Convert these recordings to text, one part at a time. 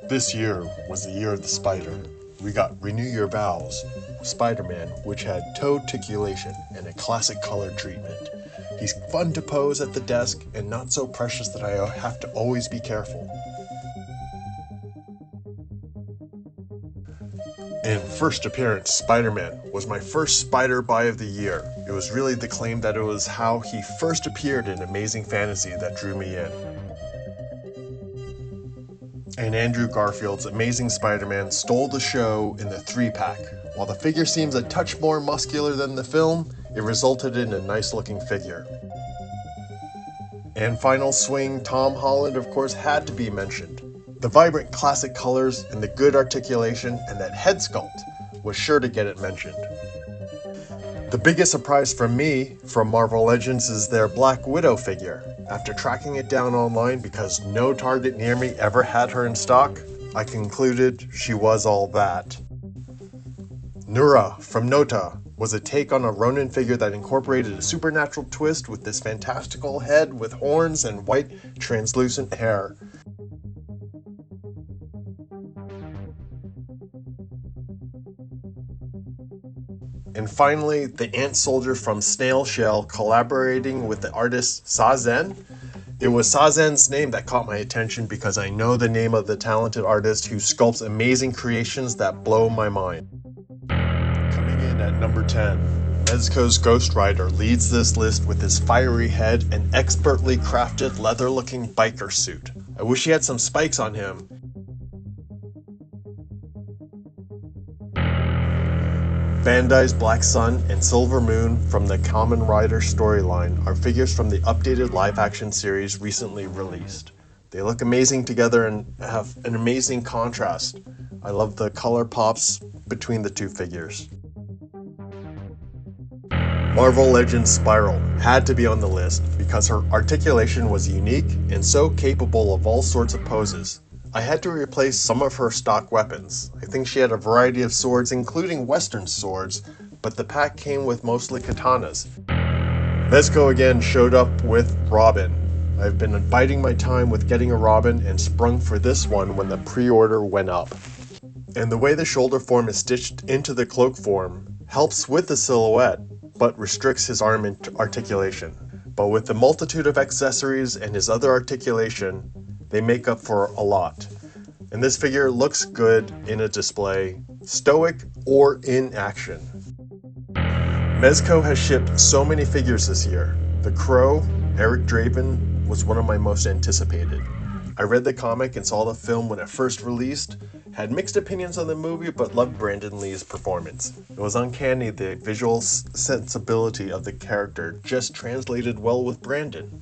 This year was the year of the spider. We got Renew Your Vows, Spider-Man, which had toe articulation and a classic color treatment. He's fun to pose at the desk and not so precious that I have to always be careful. And first appearance, Spider-Man, was my first spider buy of the year. It was really the claim that it was how he first appeared in Amazing Fantasy that drew me in. And Andrew Garfield's Amazing Spider-Man stole the show in the 3-pack. While the figure seems a touch more muscular than the film, it resulted in a nice looking figure. And final swing, Tom Holland of course had to be mentioned. The vibrant classic colors and the good articulation and that head sculpt was sure to get it mentioned. The biggest surprise for me from Marvel Legends is their Black Widow figure. After tracking it down online because no Target near me ever had her in stock, I concluded she was all that. Nura from Nota was a take on a Ronin figure that incorporated a supernatural twist with this fantastical head with horns and white translucent hair. And finally, the Ant Soldier from Snail Shell collaborating with the artist Sazen. It was Sazen's name that caught my attention because I know the name of the talented artist who sculpts amazing creations that blow my mind. Coming in at number 10, Mezco's Ghost Rider leads this list with his fiery head and expertly crafted leather-looking biker suit. I wish he had some spikes on him. Bandai's Black Sun and Silver Moon from the Kamen Rider storyline are figures from the updated live-action series recently released. They look amazing together and have an amazing contrast. I love the color pops between the two figures. Marvel Legends Spiral had to be on the list because her articulation was unique and so capable of all sorts of poses. I had to replace some of her stock weapons. I think she had a variety of swords, including Western swords, but the pack came with mostly katanas. Mezco again showed up with Robin. I've been biding my time with getting a Robin and sprung for this one when the pre-order went up. And the way the shoulder form is stitched into the cloak form helps with the silhouette, but restricts his arm articulation. But with the multitude of accessories and his other articulation, they make up for a lot. And this figure looks good in a display, stoic or in action. Mezco has shipped so many figures this year. The Crow, Eric Draven, was one of my most anticipated. I read the comic and saw the film when it first released, had mixed opinions on the movie but loved Brandon Lee's performance. It was uncanny the visual sensibility of the character just translated well with Brandon.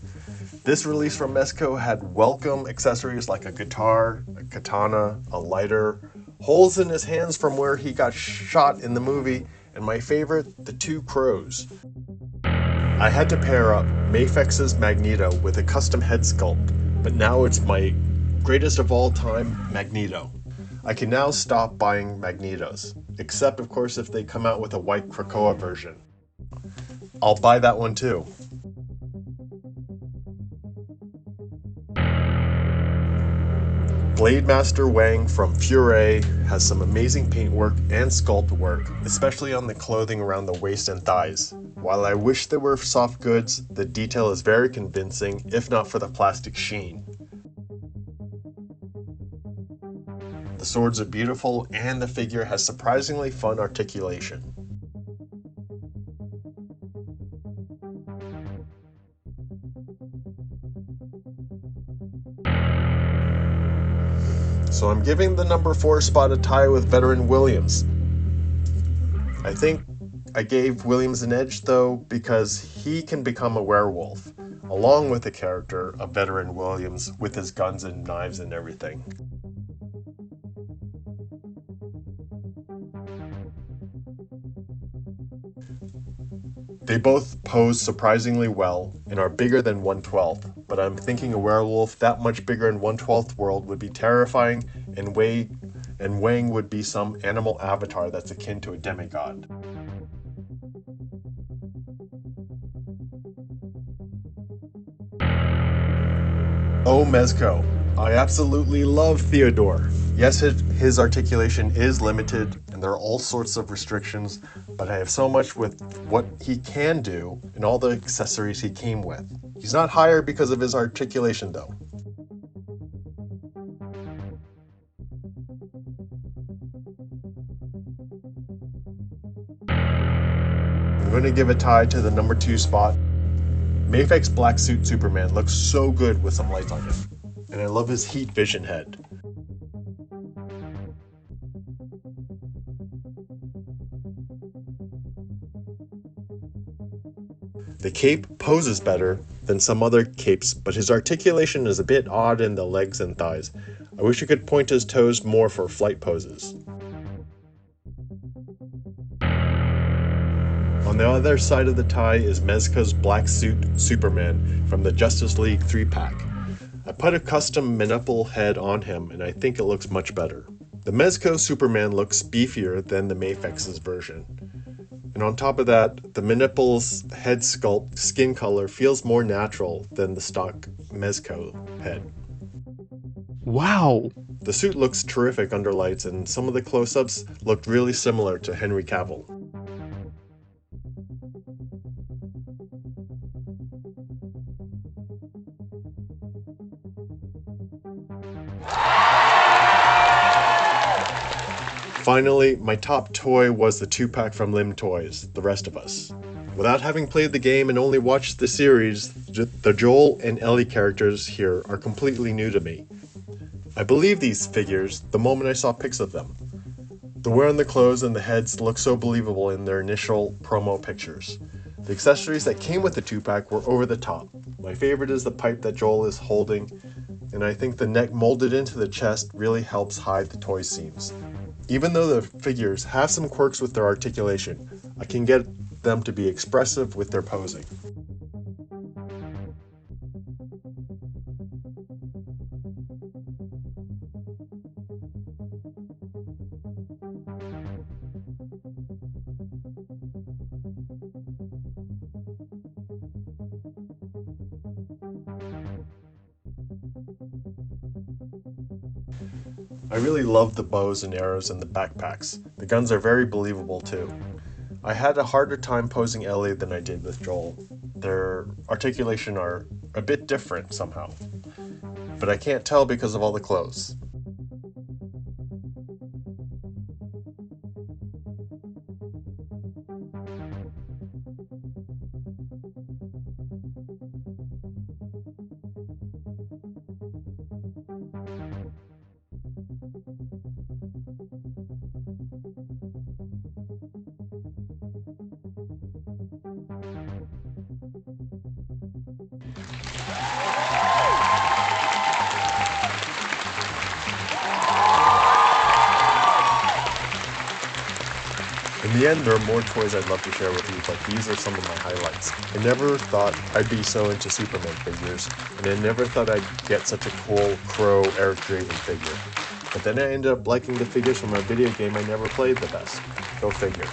This release from Mezco had welcome accessories like a guitar, a katana, a lighter, holes in his hands from where he got shot in the movie, and my favorite, the two crows. I had to pair up Mafex's Magneto with a custom head sculpt, but now it's my greatest of all time Magneto. I can now stop buying Magnetos, except of course if they come out with a white Krakoa version. I'll buy that one too. Blade Master Wang from Furey has some amazing paintwork and sculpt work, especially on the clothing around the waist and thighs. While I wish they were soft goods, the detail is very convincing, if not for the plastic sheen. The swords are beautiful and the figure has surprisingly fun articulation. So I'm giving the number 4 spot a tie with veteran Williams. I think I gave Williams an edge though because he can become a werewolf, along with the character of veteran Williams with his guns and knives and everything. They both pose surprisingly well and are bigger than 1/12, but I'm thinking a werewolf that much bigger in 1/12 world would be terrifying and way and Wang would be some animal avatar that's akin to a demigod. Oh, Mezco. I absolutely love Theodore. Yes, his articulation is limited, and there are all sorts of restrictions, but I have so much with what he can do and all the accessories he came with. He's not higher because of his articulation, though. I'm going to give a tie to the number 2 spot. Mafex Black Suit Superman looks so good with some lights on him, and I love his heat vision head. The cape poses better than some other capes, but his articulation is a bit odd in the legs and thighs. I wish he could point his toes more for flight poses. On the other side of the tie is Mezco's Black Suit Superman from the Justice League 3-pack. I put a custom manipple head on him and I think it looks much better. The Mezco Superman looks beefier than the Mafex's version. And on top of that, the Manipple's head sculpt skin color feels more natural than the stock Mezco head. Wow! The suit looks terrific under lights, and some of the close-ups looked really similar to Henry Cavill. Finally, my top toy was the 2-pack from Lim Toys, The Rest of Us. Without having played the game and only watched the series, the Joel and Ellie characters here are completely new to me. I believed these figures the moment I saw pics of them. The wear on the clothes and the heads look so believable in their initial promo pictures. The accessories that came with the 2-pack were over the top. My favorite is the pipe that Joel is holding, and I think the neck molded into the chest really helps hide the toy seams. Even though the figures have some quirks with their articulation, I can get them to be expressive with their posing. I really love the bows and arrows and the backpacks. The guns are very believable too. I had a harder time posing Ellie than I did with Joel. Their articulation are a bit different somehow, but I can't tell because of all the clothes. In the end, there are more toys I'd love to share with you, but these are some of my highlights. I never thought I'd be so into Superman figures, and I never thought I'd get such a cool Crow Eric Drayton figure. But then I ended up liking the figures from a video game I never played the best. Go figure.